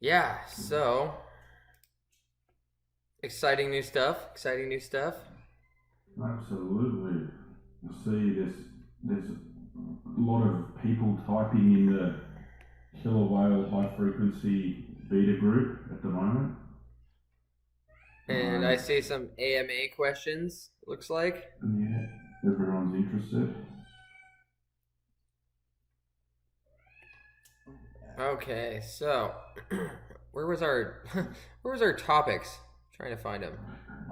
Yeah, so exciting new stuff. Exciting new stuff. Absolutely. I see there's a lot of people typing in the KillerWhale high frequency beta group at the moment. And I see some AMA questions, looks like. Yeah, everyone's interested. Okay, so where was our where was our topics? I'm trying to find them.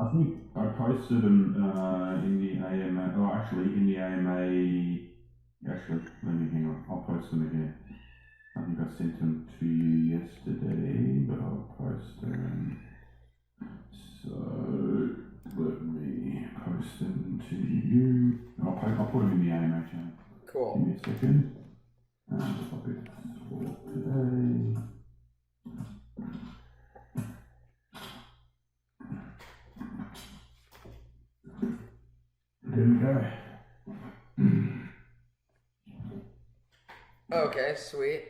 I think I posted them in the AMA. Oh, actually, in the AMA. Actually, let me hang on. I'll post them again. I think I sent them to you yesterday, but I'll post them. So let me post them to you. I'll put them in the AMA channel. Give Cool. me a second. Topics for today. There we go. Okay, sweet.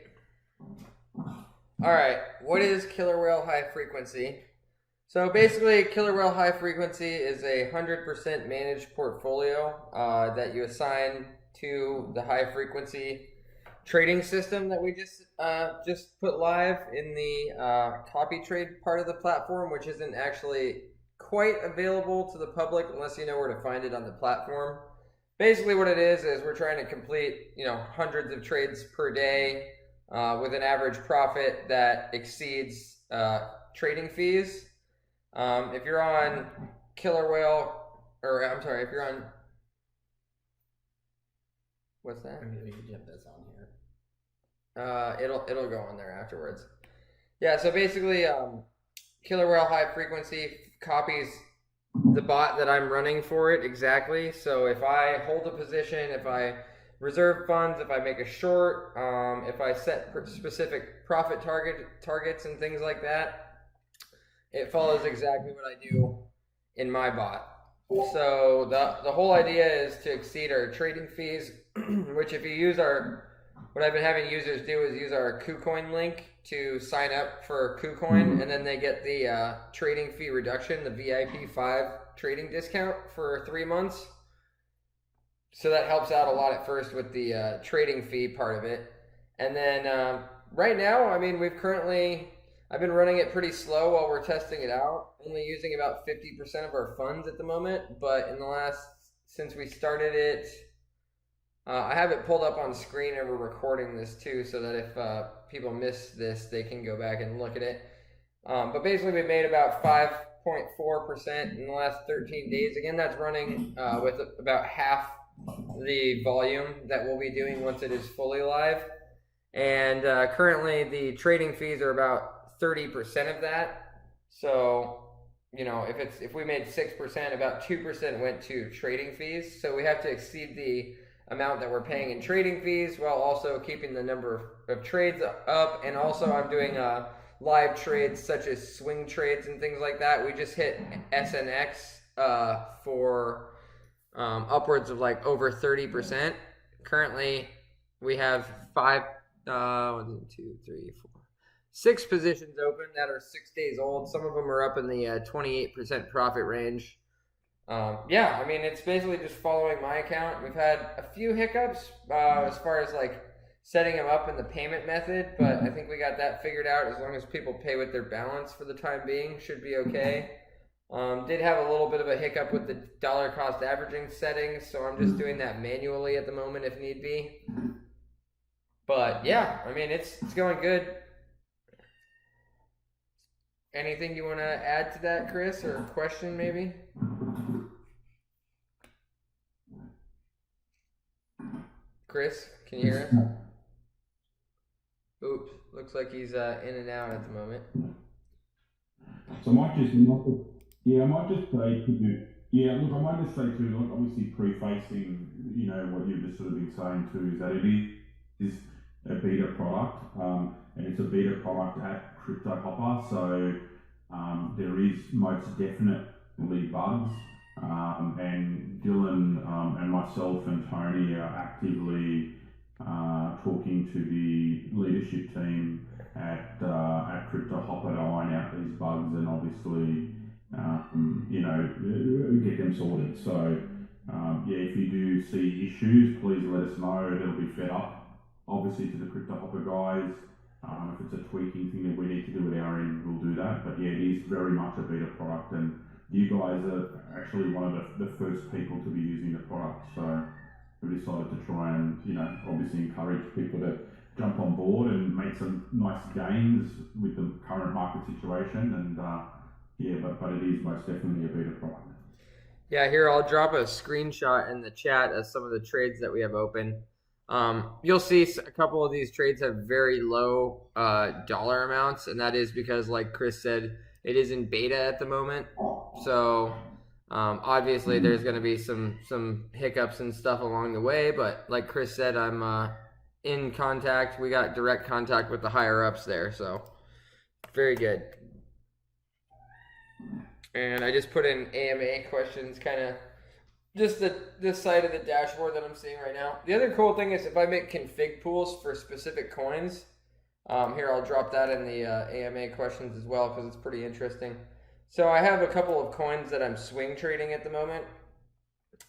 All right, what is KillerWhale high frequency? So basically, KillerWhale high frequency is a 100% managed portfolio that you assign to the high frequency trading system that we just put live in the copy trade part of the platform, which isn't actually quite available to the public unless you know where to find it on the platform. Basically, what it is we're trying to complete hundreds of trades per day with an average profit that exceeds trading fees. If you're on KillerWhale, or I'm sorry, if you're on what's that? Maybe you have this on here. It'll go on there afterwards. Yeah, so basically, KillerWhale high frequency copies the bot that I'm running for it exactly. So if I hold a position, if I reserve funds, if I make a short, if I set specific profit targets and things like that, it follows exactly what I do in my bot. So the whole idea is to exceed our trading fees, which if you use what I've been having users do is use our KuCoin link to sign up for KuCoin, and then they get the trading fee reduction, the VIP5 trading discount for 3 months. So that helps out a lot at first with the trading fee part of it. And then right now, I mean, I've been running it pretty slow while we're testing it out, only using about 50% of our funds at the moment. But since we started it, I have it pulled up on screen and we're recording this too, so that if people miss this, they can go back and look at it. But basically, we made about 5.4% in the last 13 days. Again, that's running with about half the volume that we'll be doing once it is fully live. And currently, the trading fees are about 30% of that. So, if we made 6%, about 2% went to trading fees. So we have to exceed the amount that we're paying in trading fees while also keeping the number of trades up. And also, I'm doing live trades such as swing trades and things like that. We just hit SNX for upwards of like over 30%. Currently, we have six positions open that are 6 days old. Some of them are up in the 28% profit range. Yeah, I mean, it's basically just following my account. We've had a few hiccups as far as like setting them up in the payment method, but I think we got that figured out. As long as people pay with their balance for the time being, should be okay. Did have a little bit of a hiccup with the dollar cost averaging settings, so I'm just doing that manually at the moment if need be. But yeah, I mean, it's going good. Anything you want to add to that, Chris, or question maybe? Chris, can you hear us? Oops, looks like he's in and out at the moment. So I might just say to you, yeah, look, I might just say too, like obviously prefacing, what you've just sort of been saying too, is that it is a beta product, and it's a beta product at Crypto Hopper, so there is most definitely bugs, and Dylan and myself and Tony are actively talking to the leadership team at Crypto crypto hopper to iron out these bugs and obviously, get them sorted. So, if you do see issues, please let us know. It'll be fed up, obviously, to the crypto hopper guys. If it's a tweaking thing that we need to do at our end, we'll do that. But yeah, it is very much a beta product, and you guys are actually one of the first people to be using the product. So we decided to try and, obviously encourage people to jump on board and make some nice gains with the current market situation. And but it is most definitely a beta product. Yeah, here I'll drop a screenshot in the chat of some of the trades that we have open. You'll see a couple of these trades have very low dollar amounts, and that is because, like Chris said, it is in beta at the moment. So obviously there's going to be some hiccups and stuff along the way, but like Chris said, I'm in contact. We got direct contact with the higher ups there, so very good. And I just put in AMA questions, kind of just this side of the dashboard that I'm seeing right now. The other cool thing is if I make config pools for specific coins, here I'll drop that in the AMA questions as well because it's pretty interesting. So I have a couple of coins that I'm swing trading at the moment.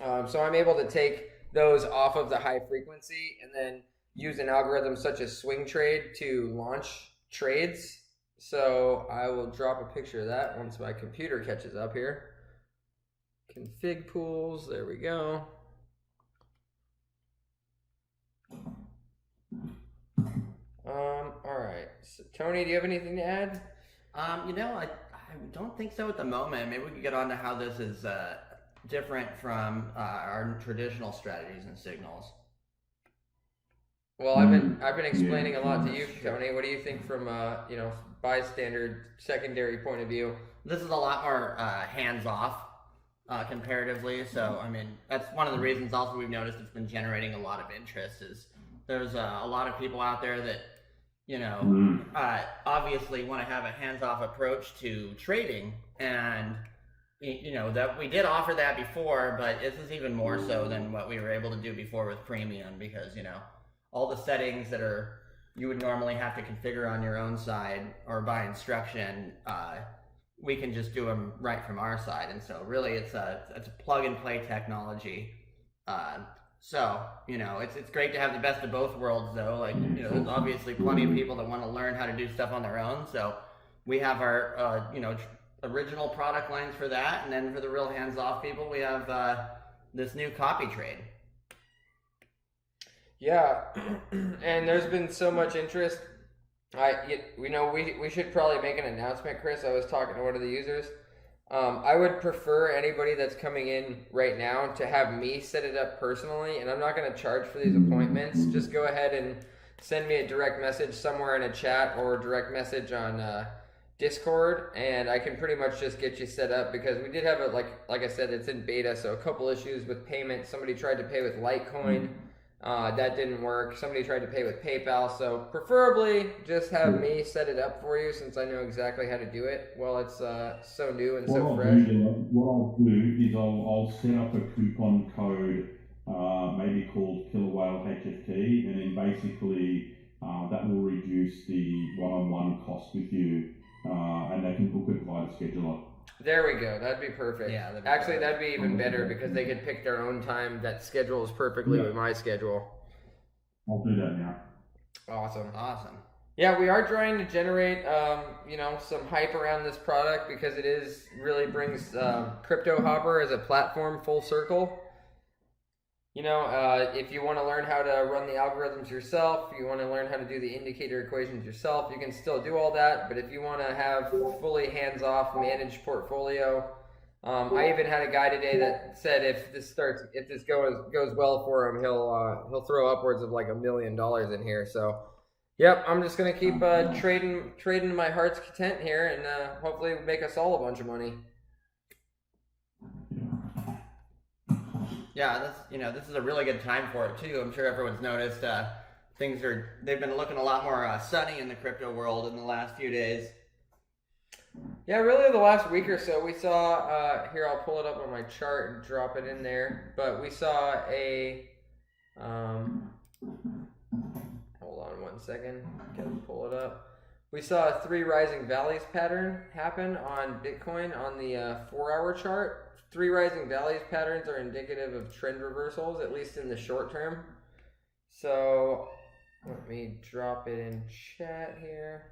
So I'm able to take those off of the high frequency and then use an algorithm such as swing trade to launch trades. So I will drop a picture of that once my computer catches up here. Config pools, there we go. All right. So Tony, do you have anything to add? I don't think so at the moment. Maybe we could get on to how this is different from our traditional strategies and signals. Well, I've been explaining a lot to you, Tony. What do you think from bystander secondary point of view? This is a lot more hands-off comparatively. So, I mean, that's one of the reasons also we've noticed it's been generating a lot of interest is there's a lot of people out there that, obviously want to have a hands-off approach to trading. And, that we did offer that before, but this is even more so than what we were able to do before with Premium because, all the settings that you would normally have to configure on your own side or by instruction, we can just do them right from our side. And so really it's a plug and play technology. It's great to have the best of both worlds though. Like, there's obviously plenty of people that want to learn how to do stuff on their own. So we have our, original product lines for that. And then for the real hands-off people, we have this new copy trade. Yeah, and there's been so much interest. We should probably make an announcement, Chris. I was talking to one of the users. I would prefer anybody that's coming in right now to have me set it up personally, and I'm not going to charge for these appointments. Just go ahead and send me a direct message somewhere in a chat or a direct message on Discord, and I can pretty much just get you set up because we did have it, like I said, it's in beta, so a couple issues with payment. Somebody tried to pay with Litecoin. That didn't work. Somebody tried to pay with PayPal, so preferably just have me set it up for you since I know exactly how to do it while it's so new and so fresh. What I'll do is I'll set up a coupon code, maybe called KillerWhale HFT, and then basically that will reduce the one-on-one cost with you, and they can book it via the scheduler. There we go. That'd be perfect. Yeah, that'd be even better because they could pick their own time that schedules perfectly with my schedule. I'll do that now. Awesome. Yeah, we are trying to generate, some hype around this product because it really brings Crypto Hopper as a platform full circle. If you want to learn how to run the algorithms yourself, you want to learn how to do the indicator equations yourself, you can still do all that. But if you want to have fully hands-off managed portfolio, I even had a guy today that said if this goes well for him, he'll throw upwards of like $1 million in here. So, yep, I'm just gonna keep trading to my heart's content here, and hopefully make us all a bunch of money. Yeah, this is a really good time for it too. I'm sure everyone's noticed they've been looking a lot more sunny in the crypto world in the last few days. Yeah, really the last week or so we saw, here I'll pull it up on my chart and drop it in there, but we saw hold on one second, gotta pull it up. we saw a 3 rising valleys pattern happen on Bitcoin on the 4-hour chart. 3 rising valleys patterns are indicative of trend reversals, at least in the short term. So let me drop it in chat here.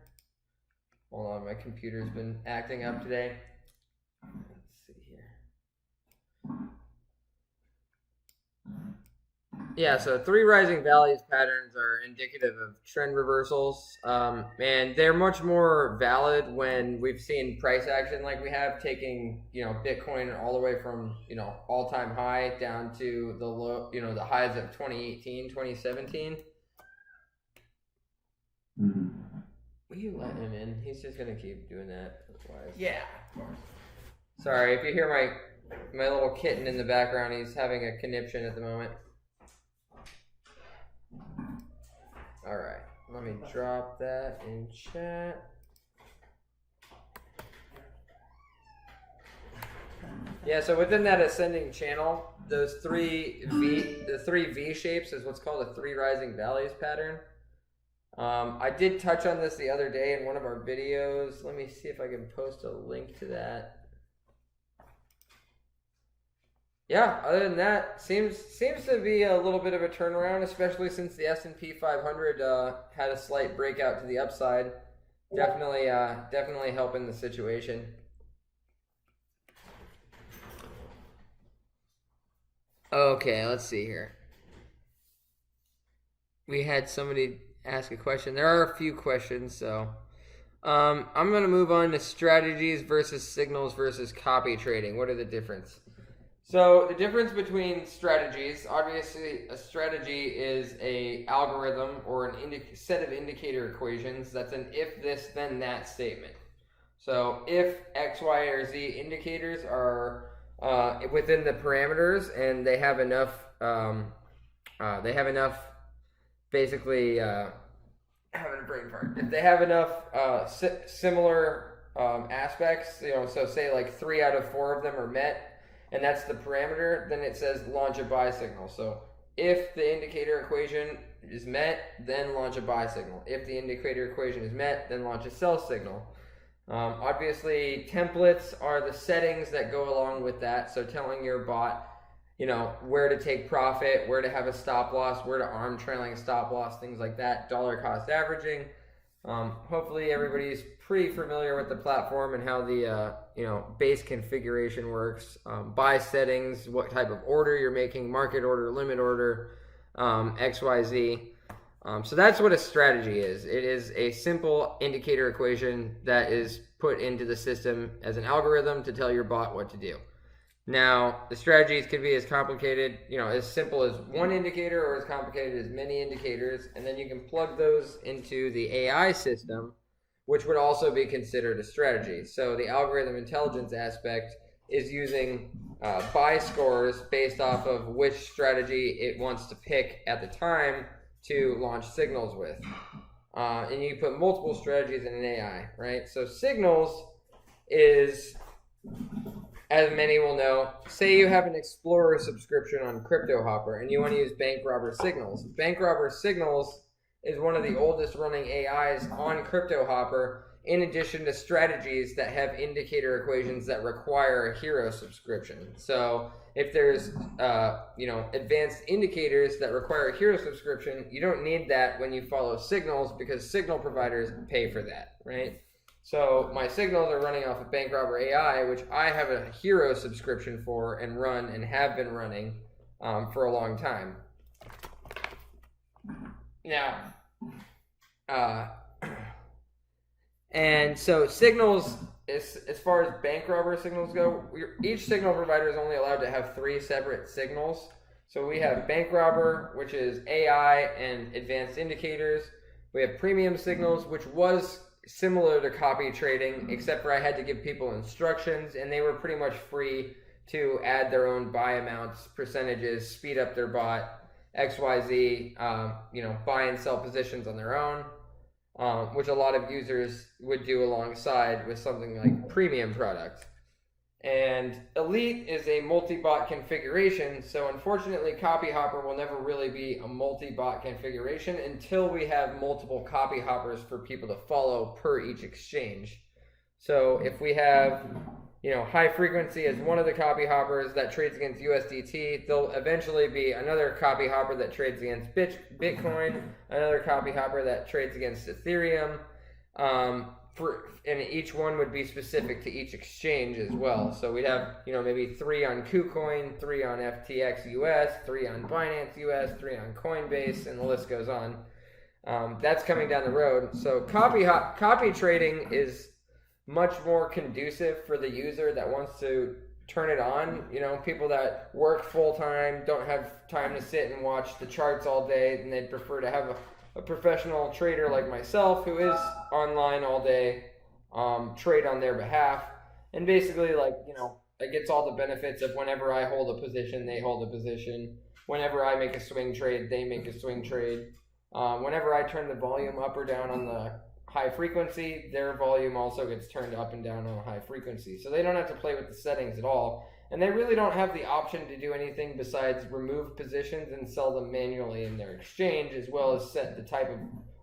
Hold on, my computer's been acting up today. Let's see here. Yeah, so 3 rising valleys patterns are indicative of trend reversals, and they're much more valid when we've seen price action like we have, taking Bitcoin all the way from all-time high down to the low, the highs of 2018, 2017. Will you let him in? He's just gonna keep doing that. Otherwise. Yeah, of course. Sorry if you hear my little kitten in the background. He's having a conniption at the moment. All right, let me drop that in chat. Yeah, so within that ascending channel, those the 3 V shapes is what's called a 3 rising valleys pattern. I did touch on this the other day in one of our videos. Let me see if I can post a link to that. Yeah, other than that, seems to be a little bit of a turnaround, especially since the S&P 500 had a slight breakout to the upside. Definitely helping the situation. Okay, let's see here. We had somebody ask a question. There are a few questions, so I'm going to move on to strategies versus signals versus copy trading. What are the difference? So the difference between strategies, obviously a strategy is a algorithm or an set of indicator equations that's an if this then that statement. So if X, Y, or Z indicators are within the parameters and they have enough basically having a brain fart. If they have enough similar aspects, so say like 3 out of 4 of them are met, and that's the parameter, then it says launch a buy signal. So if the indicator equation is met, then launch a buy signal. If the indicator equation is met, then launch a sell signal. Obviously, templates are the settings that go along with that. So telling your bot, where to take profit, where to have a stop loss, where to arm trailing stop loss, things like that, dollar cost averaging. Hopefully everybody's pretty familiar with the platform and how the base configuration works. Buy settings, what type of order you're making, market order, limit order, XYZ. So that's what a strategy is. It is a simple indicator equation that is put into the system as an algorithm to tell your bot what to do. Now, the strategies could be as complicated, as simple as one indicator or as complicated as many indicators, and then you can plug those into the AI system, which would also be considered a strategy. So the algorithm intelligence aspect is using buy scores based off of which strategy it wants to pick at the time to launch signals with. And you put multiple strategies in an AI, right? So signals is, as many will know, say you have an Explorer subscription on Crypto Hopper and you want to use Bank Robber Signals. Bank Robber Signals is one of the oldest running AIs on Crypto Hopper, in addition to strategies that have indicator equations that require a hero subscription. So if there's advanced indicators that require a hero subscription, you don't need that when you follow signals, because signal providers pay for that, right? So my signals are running off of Bank Robber AI, which I have a hero subscription for and run and have been running for a long time. Now, and so signals, as far as Bank Robber signals go, each signal provider is only allowed to have 3 separate signals. So we have Bank Robber, which is AI and advanced indicators. We have premium signals, which was similar to copy trading, except for I had to give people instructions, and they were pretty much free to add their own buy amounts, percentages, speed up their bot, XYZ, buy and sell positions on their own, which a lot of users would do alongside with something like premium products. And Elite is a multi-bot configuration, so unfortunately Copy Hopper will never really be a multi-bot configuration until we have multiple copy hoppers for people to follow per each exchange. So if we have, high frequency as one of the copy hoppers that trades against USDT, there'll eventually be another copy hopper that trades against Bitcoin, another copy hopper that trades against Ethereum, and each one would be specific to each exchange as well. So we'd have, maybe 3 on KuCoin, 3 on FTX US, 3 on Binance US, 3 on Coinbase, and the list goes on. That's coming down the road. So copy trading is much more conducive for the user that wants to turn it on. People that work full time, don't have time to sit and watch the charts all day, and they'd prefer to have a professional trader like myself who is online all day trade on their behalf. And basically, it gets all the benefits of whenever I hold a position, they hold a position. Whenever I make a swing trade, they make a swing trade. Whenever I turn the volume up or down on the high frequency, their volume also gets turned up and down on a high frequency. So they don't have to play with the settings at all. And they really don't have the option to do anything besides remove positions and sell them manually in their exchange, as well as set the type of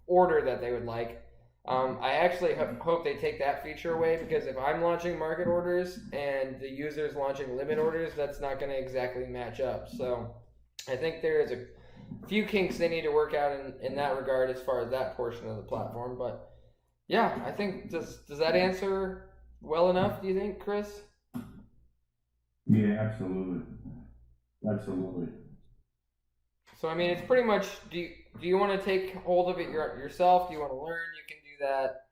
order that they would like. I actually hope they take that feature away, because if I'm launching market orders and the user's launching limit orders, that's not going to exactly match up. So I think there is a few kinks they need to work out in that regard as far as that portion of the platform. But yeah, I think, does that answer well enough, do you think, Chris? Yeah, absolutely. Absolutely. So, I mean, it's pretty much, do you want to take hold of it yourself? Do you want to learn? You can do that.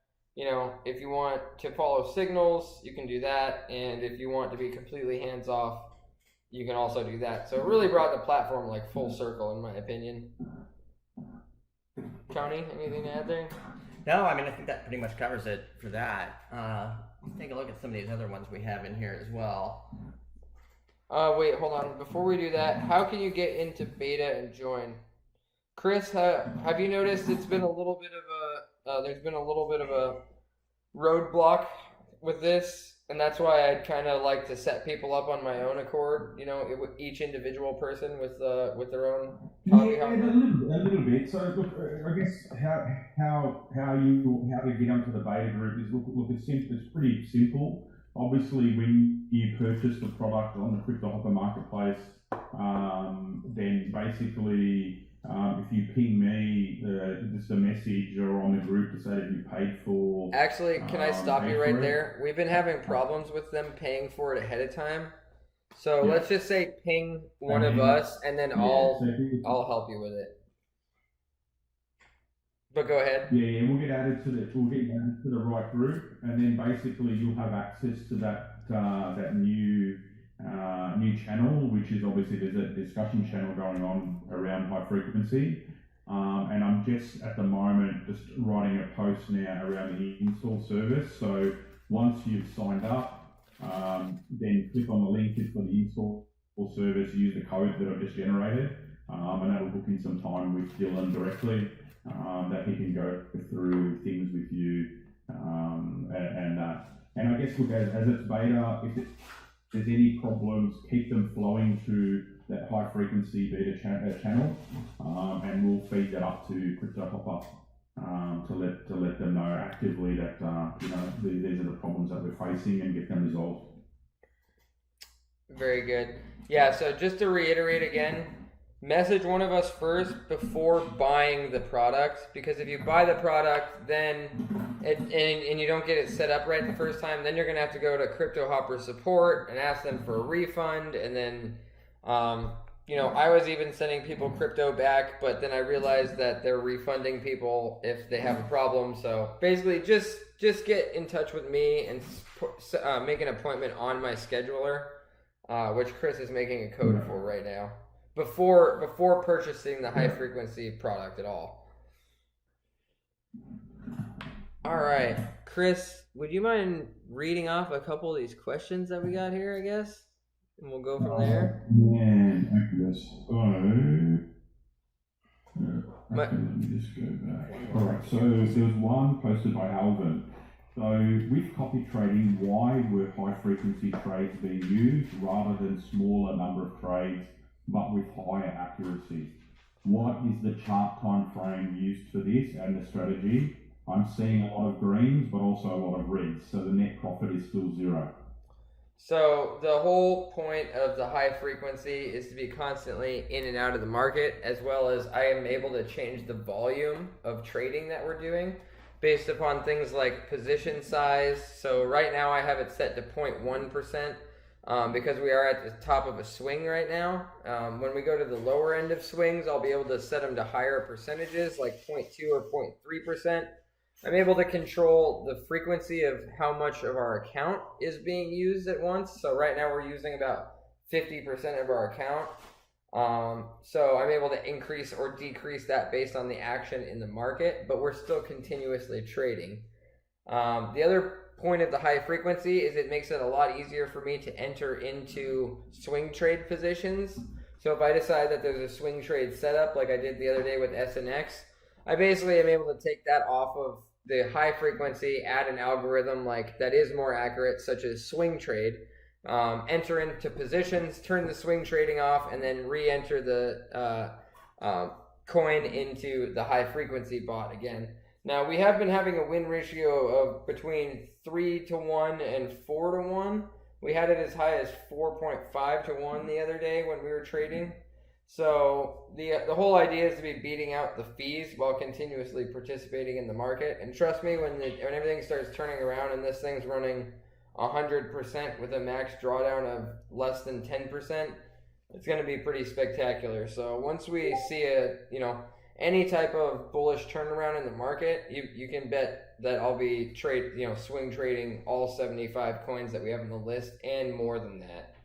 If you want to follow signals, you can do that. And if you want to be completely hands-off, you can also do that. So it really brought the platform full circle, in my opinion. Tony, anything to add there? No, I mean, I think that pretty much covers it for that. Let's take a look at some of these other ones we have in here as well. Wait, hold on. Before we do that, how can you get into beta and join? Chris, have you noticed it's been a little bit of there's been a little bit of a roadblock with this, and that's why I'd kind of like to set people up on my own accord. Each individual person with their own copy hopper. A little bit. So look, I guess how to get onto the beta group is look. It's pretty simple. Obviously, when you purchase the product on the Crypto Hopper marketplace, then basically, if you ping me just a message or on the group to say that you paid for. Actually, can I stop you right there? We've been having problems with them paying for it ahead of time. So let's just say ping one of us, and then I'll help you with it. But go ahead. Yeah, we'll get added to the right group, and then basically you'll have access to that new channel, which is obviously there's a discussion channel going on around high frequency, and I'm just at the moment just writing a post now around the install service. So once you've signed up, then click on the link for the install service, use the code that I've just generated, and that'll book in some time with Dylan directly. That he can go through things with you, and I guess look, as it's beta, if there's any problems, keep them flowing to that high frequency beta channel, and we'll feed that up to Crypto Hopper to let them know actively that these are the problems that we're facing and get them resolved. Very good. Yeah. So just to reiterate again, message one of us first before buying the product, because if you buy the product then and you don't get it set up right the first time, then you're gonna have to go to Crypto Hopper support and ask them for a refund, and then I was even sending people crypto back, but then I realized that they're refunding people if they have a problem. So basically just get in touch with me and make an appointment on my scheduler, which Chris is making a code for right now, before purchasing the high frequency product at all. All right, Chris, would you mind reading off a couple of these questions that we got here, I guess? And we'll go from there. Let me just go back. Alright, so there was one posted by Alvin. So with copy trading, why were high frequency trades being used rather than smaller number of trades but with higher accuracy? What is the chart time frame used for this and the strategy? I'm seeing a lot of greens but also a lot of reds, so the net profit is still zero. So the whole point of the high frequency is to be constantly in and out of the market, as well as I am able to change the volume of trading that we're doing based upon things like position size. So right now I have it set to 0.1%. Because we are at the top of a swing right now. When we go to the lower end of swings, I'll be able to set them to higher percentages like 0.2 or 0.3%. I'm able to control the frequency of how much of our account is being used at once. So right now we're using about 50% of our account. So I'm able to increase or decrease that based on the action in the market, but we're still continuously trading. The other point of the high frequency is it makes it a lot easier for me to enter into swing trade positions. So if I decide that there's a swing trade setup like I did the other day with SNX, I basically am able to take that off of the high frequency, add an algorithm like that is more accurate, such as swing trade, enter into positions, turn the swing trading off, and then re-enter the coin into the high frequency bot again. Now, we have been having a win ratio of between 3 to 1 and 4 to 1. We had it as high as 4.5 to 1 the other day when we were trading. So the whole idea is to be beating out the fees while continuously participating in the market. And trust me, when everything starts turning around and this thing's running 100% with a max drawdown of less than 10%, it's going to be pretty spectacular. So once we see any type of bullish turnaround in the market, you can bet that I'll be swing trading all 75 coins that we have on the list and more than that.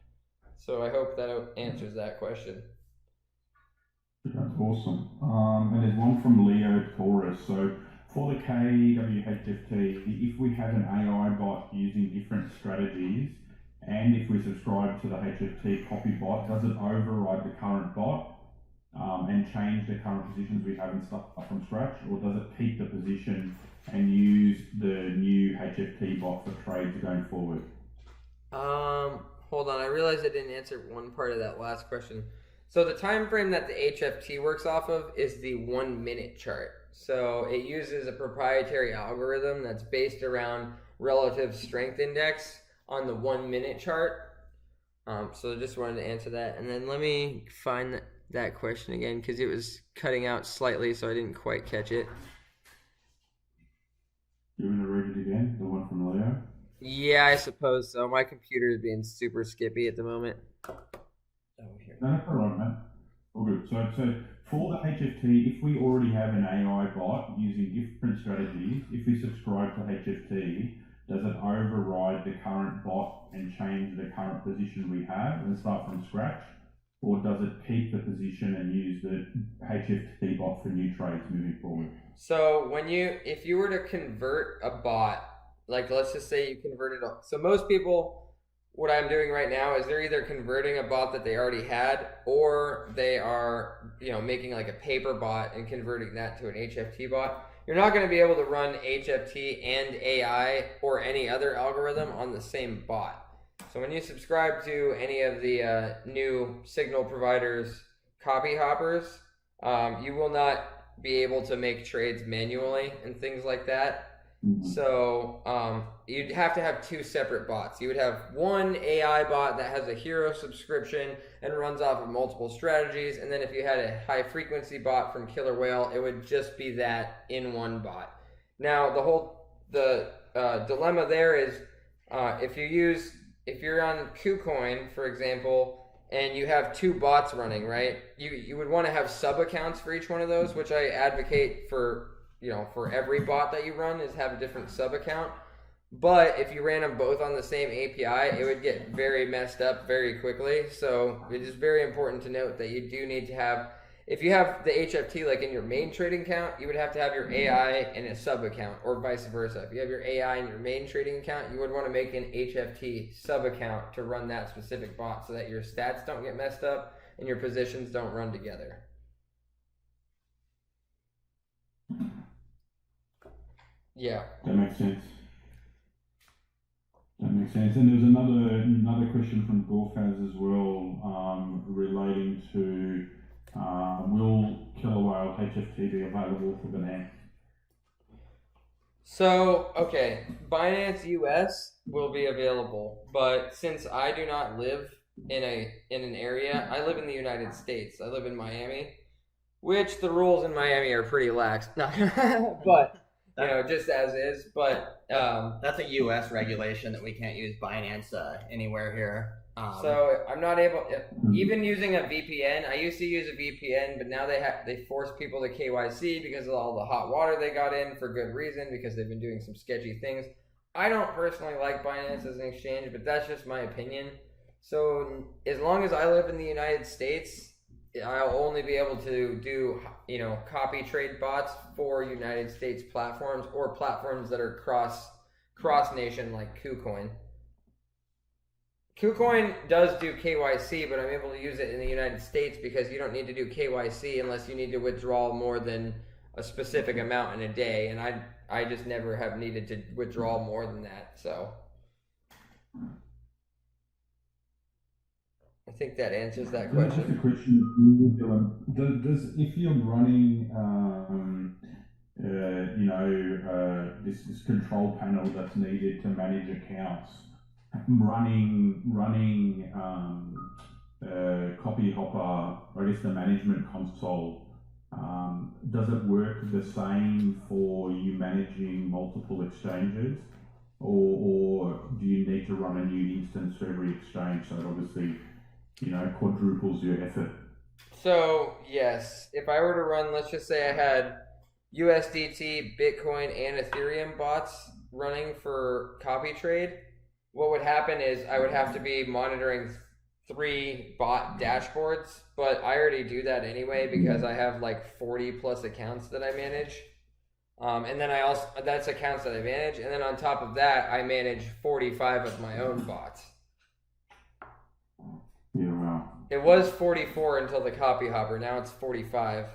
So I hope that answers that question. That's awesome. And there's one from Leo Taurus. So for the KWHFT, if we have an AI bot using different strategies, and if we subscribe to the HFT copy bot, does it override the current bot and change the current positions we have and stuff from scratch, or does it keep the position and use the new HFT bot for trades going forward? Hold on, I realized I didn't answer one part of that last question. So the time frame that the HFT works off of is the 1 minute chart. So it uses a proprietary algorithm that's based around relative strength index on the 1 minute chart. So I just wanted to answer that. And then let me find that question again because it was cutting out slightly, so I didn't quite catch it. You want to read it again, the one from Leo? Yeah, I suppose so. My computer is being super skippy at the moment. No, that's all right, man. All good. So for the HFT, if we already have an AI bot using different strategies, if we subscribe to HFT, does it override the current bot and change the current position we have and start from scratch? Or does it keep the position and use the HFT bot for new trades moving forward? So if you were to convert a bot, like let's just say you converted so most people, what I'm doing right now is they're either converting a bot that they already had, or they are, making like a paper bot and converting that to an HFT bot. You're not going to be able to run HFT and AI or any other algorithm on the same bot. So when you subscribe to any of the new signal providers, copy hoppers, you will not be able to make trades manually and things like that. So you'd have to have two separate bots. You would have one AI bot that has a hero subscription and runs off of multiple strategies, and then if you had a high frequency bot from KillerWhale, it would just be that in one bot. Now the dilemma there is if you're on KuCoin, for example, and you have two bots running, right? You would want to have sub accounts for each one of those, which I advocate for every bot that you run is have a different sub account. But if you ran them both on the same API, it would get very messed up very quickly. So it is very important to note that you do need to have, if you have the HFT like in your main trading account, you would have to have your AI in a sub account, or vice versa. If you have your AI in your main trading account, you would want to make an HFT sub account to run that specific bot so that your stats don't get messed up and your positions don't run together. Yeah. That makes sense. makes sense. And there's another question from Gorfaz as well, relating to will KillerWhale HFT be available for Binance? So, okay, Binance US will be available, but since I do not live in an area, I live in the United States. I live in Miami, which the rules in Miami are pretty lax. No, but just as is. But that's a U.S. regulation that we can't use Binance anywhere here. So I'm not able, even using a VPN. I used to use a VPN, but now they force people to KYC because of all the hot water they got in for good reason, because they've been doing some sketchy things. I don't personally like Binance as an exchange, but that's just my opinion. So as long as I live in the United States, I'll only be able to do copy trade bots for United States platforms or platforms that are cross nation like KuCoin. KuCoin does do KYC, but I'm able to use it in the United States because you don't need to do KYC unless you need to withdraw more than a specific amount in a day, and I just never have needed to withdraw more than that. So I think that answers that question. Just a question, does if you're running this control panel that's needed to manage accounts, running copy hopper, I guess the management console, does it work the same for you managing multiple exchanges, or do you need to run a new instance for every exchange, so it obviously quadruples your effort? So yes, if I were to run, let's just say I had USDT, Bitcoin, and Ethereum bots running for copy trade, what would happen is I would have to be monitoring 3 bot dashboards, but I already do that anyway because I have like 40 plus accounts that I manage. And then that's accounts that I manage. And then on top of that, I manage 45 of my own bots. Yeah, wow. It was 44 until the copy hopper. Now it's 45.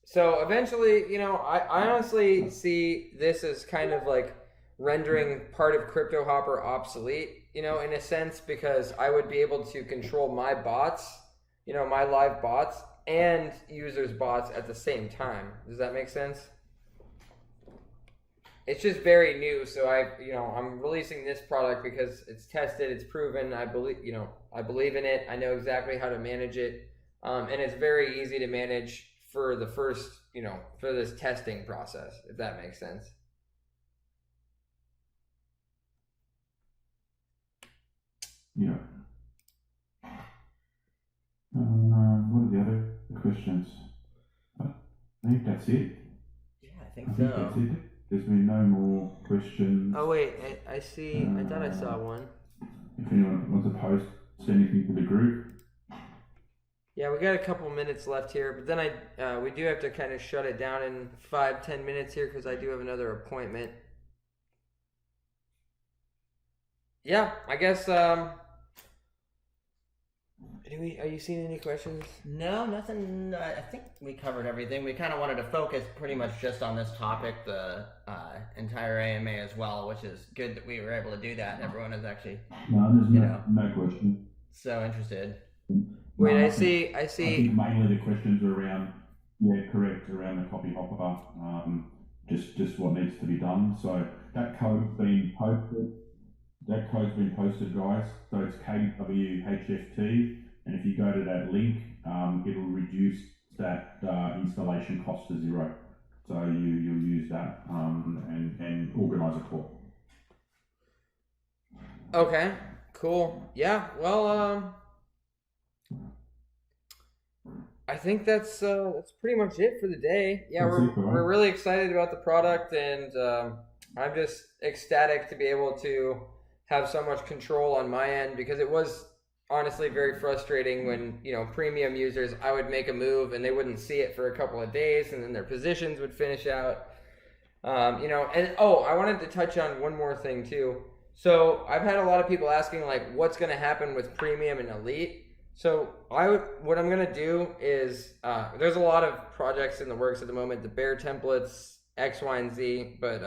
So eventually, I honestly see this as kind of like rendering part of Crypto Hopper obsolete, in a sense, because I would be able to control my bots, my live bots, and users' bots at the same time. Does that make sense? It's just very new, so I'm releasing this product because it's tested, it's proven. I believe in it. I know exactly how to manage it, and it's very easy to manage for the first, for this testing process, if that makes sense. Yeah. What are the other questions? I think that's it. Yeah, I think so. That's it. There's been no more questions. Oh wait, I see. I thought I saw one. If anyone wants to post anything to the group. Yeah, we got a couple minutes left here, but then we do have to kind of shut it down in 5-10 minutes here because I do have another appointment. Yeah, I guess. Are you seeing any questions? No, nothing. I think we covered everything. We kind of wanted to focus pretty much just on this topic, the entire AMA as well, which is good that we were able to do that. Everyone is actually, no question. So interested. Wait, I see. I think mainly the questions are around, around the copy hopper, just what needs to be done. So that code's been posted. That code's been posted, guys. So it's KWHFT, and if you go to that link, it'll reduce that installation cost to 0. So you'll use that and organize a call. Okay, cool. Yeah, well, I think that's pretty much it for the day. Yeah, we're really excited about the product, and I'm just ecstatic to be able to have so much control on my end, because it was honestly very frustrating when, premium users, I would make a move and they wouldn't see it for a couple of days, and then their positions would finish out. I wanted to touch on one more thing too. So I've had a lot of people asking like, what's going to happen with premium and elite? So what I'm going to do is, there's a lot of projects in the works at the moment, the bear templates, X, Y, and Z, but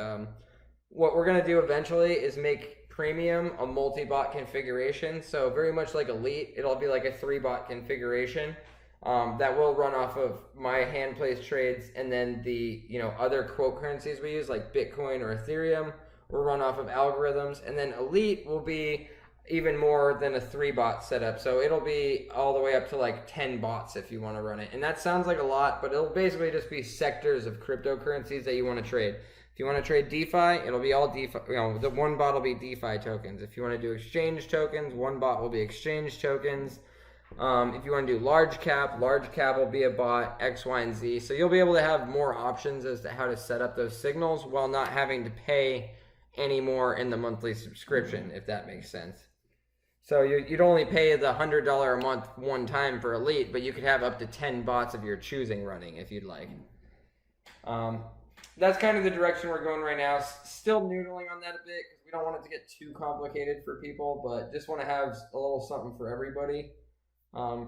what we're going to do eventually is make Premium a multi-bot configuration. So very much like Elite, it'll be like a 3-bot configuration that will run off of my hand placed trades, and then the other quote currencies we use like Bitcoin or Ethereum will run off of algorithms, and then Elite will be even more than a 3-bot setup. So it'll be all the way up to like 10 bots if you want to run it. And that sounds like a lot, but it'll basically just be sectors of cryptocurrencies that you want to trade. If you want to trade DeFi, it'll be all DeFi. The one bot will be DeFi tokens. If you want to do exchange tokens, one bot will be exchange tokens. If you want to do large cap will be a bot, X, Y, and Z. So you'll be able to have more options as to how to set up those signals while not having to pay any more in the monthly subscription, if that makes sense. So you'd only pay the $100 a month one time for Elite, but you could have up to 10 bots of your choosing running if you'd like. That's kind of the direction we're going right now. Still noodling on that a bit because we don't want it to get too complicated for people, but just want to have a little something for everybody.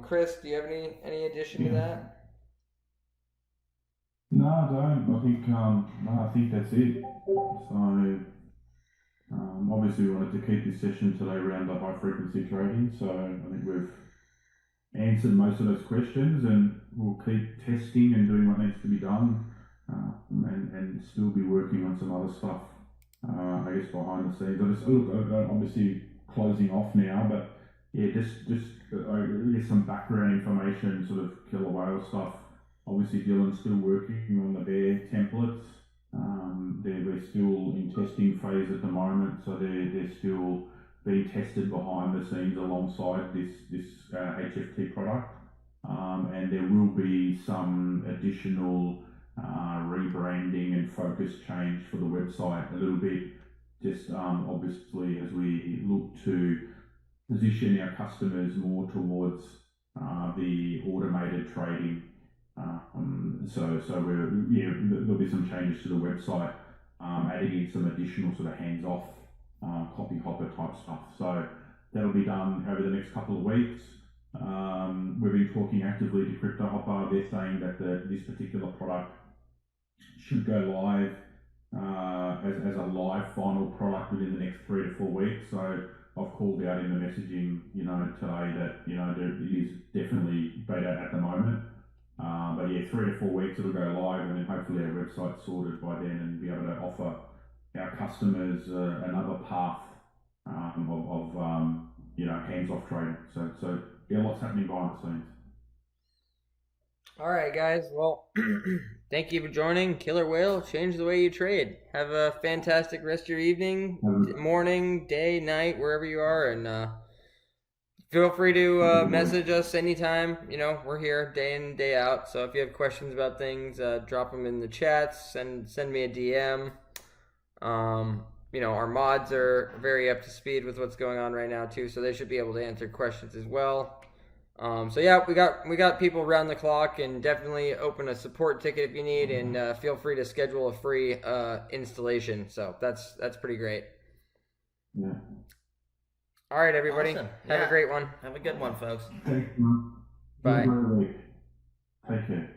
Chris, do you have any addition to that? No, I don't. I think that's it. So, obviously we wanted to keep this session today around the high frequency trading. So I think we've answered most of those questions, and we'll keep testing and doing what needs to be done, and still be working on some other stuff, I guess, behind the scenes. Obviously closing off now, but yeah, just I guess some background information, sort of KillerWhale stuff. Obviously Dylan's still working on the bear templates. We're still in testing phase at the moment, so they're still being tested behind the scenes alongside this HFT product, and there will be some additional rebranding and focus change for the website a little bit, just obviously as we look to position our customers more towards the automated trading. There'll be some changes to the website, adding in some additional sort of hands-off copy hopper type stuff. So that'll be done over the next couple of weeks. We've been talking actively to Crypto Hopper. They're saying that this particular product should go live as a live final product within the next 3 to 4 weeks. So I've called out in the messaging, today that, it is definitely beta at the moment. But yeah, 3 to 4 weeks it'll go live, and then hopefully our website's sorted by then and be able to offer our customers another path of hands-off trading. So yeah, lots happening behind the scenes. All right, guys. Well, thank you for joining KillerWhale. Change the way you trade. Have a fantastic rest of your evening, morning, day, night, wherever you are, and feel free to message us anytime. We're here day in, day out. So if you have questions about things, drop them in the chats. Send me a DM. Our mods are very up to speed with what's going on right now too, so they should be able to answer questions as well. So yeah, we got people around the clock, and definitely open a support ticket if you need, and feel free to schedule a free installation. So that's pretty great. Yeah. All right, everybody. Awesome. Have a great one. Have a good one, folks. Thanks, man. Bye. Take care.